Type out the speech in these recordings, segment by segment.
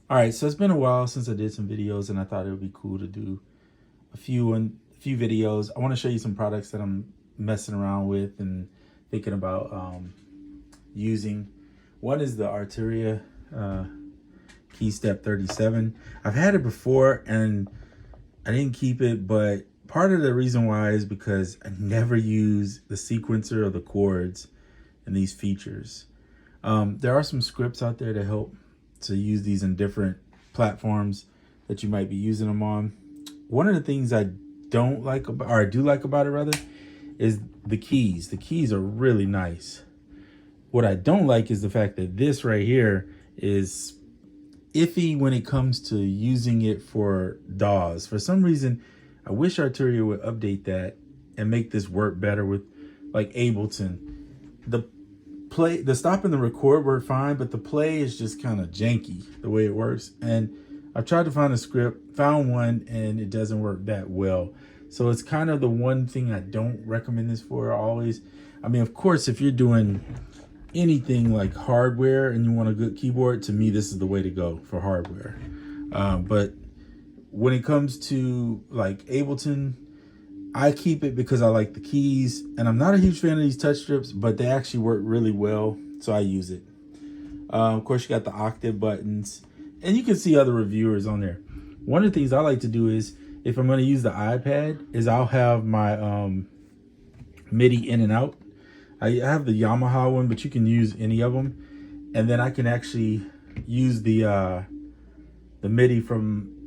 All right, so it's been a while since I did some videos, and I thought it would be cool to do a few videos. I want to show you some products that I'm messing around with and thinking about using. One is the Arturia KeyStep 37. I've had it before and I didn't keep it, but part of the reason why is because I never use the sequencer or the chords and these features. There are some scripts out there to help to use these in different platforms that you might be using them on. One of the things I don't like about, or I do like about it rather, is the keys. The keys are really nice. What I don't like is the fact that this right here is iffy when it comes to using it for DAWs. For some reason, I wish Arturia would update that and make this work better with like Ableton. The stop and the record work fine, but the play is just kind of janky the way it works. And I've tried to find a script, found one, and it doesn't work that well. So it's kind of the one thing I don't recommend this for always. I mean, of course, if you're doing anything like hardware and you want a good keyboard, to me, this is the way to go for hardware. But when it comes to like Ableton, I keep it because I like the keys, and I'm not a huge fan of these touch strips, but they actually work really well, so I use it. Of course, you got the octave buttons, and you can see other reviewers on there. One of the things I like to do is, if I'm going to use the iPad, is I'll have my MIDI in and out. I have the Yamaha one, but you can use any of them, and then I can actually use the MIDI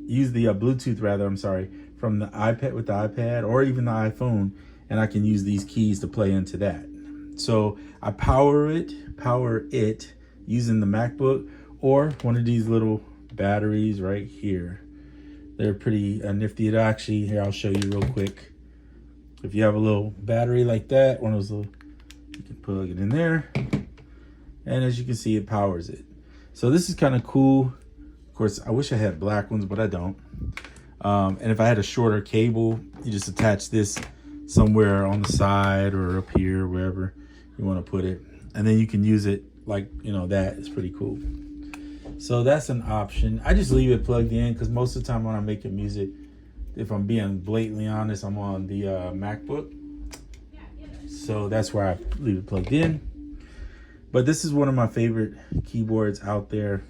use the Bluetooth rather, I'm sorry, from the iPad with the iPad or even the iPhone, and I can use these keys to play into that. So I power it using the MacBook or one of these little batteries right here. They're pretty nifty. It actually, here, I'll show you real quick. If you have a little battery like that, one of those little, you can plug it in there, and as you can see, it powers it. So this is kind of cool. Of course, I wish I had black ones, but I don't. And if I had a shorter cable, you just attach this somewhere on the side or up here, wherever you want to put it. And then you can use it like, you know, that is pretty cool. So that's an option. I just leave it plugged in because most of the time when I'm making music, if I'm being blatantly honest, I'm on the MacBook. So that's where I leave it plugged in. But this is one of my favorite keyboards out there.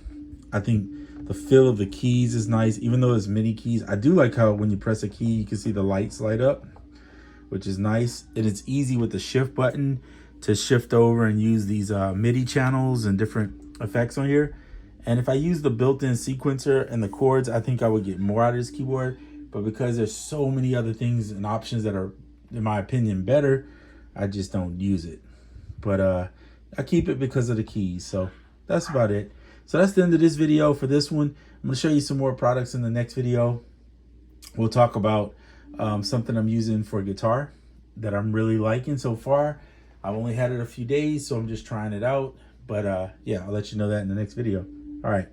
I think the feel of the keys is nice, even though it's MIDI keys. I do like how when you press a key, you can see the lights light up, which is nice. And it's easy with the shift button to shift over and use these MIDI channels and different effects on here. And if I use the built-in sequencer and the chords, I think I would get more out of this keyboard. But because there's so many other things and options that are, in my opinion, better, I just don't use it. But I keep it because of the keys. So that's about it. So that's the end of this video for this one. I'm going to show you some more products in the next video. We'll talk about something I'm using for guitar that I'm really liking so far. I've only had it a few days, so I'm just trying it out. But yeah, I'll let you know that in the next video. All right.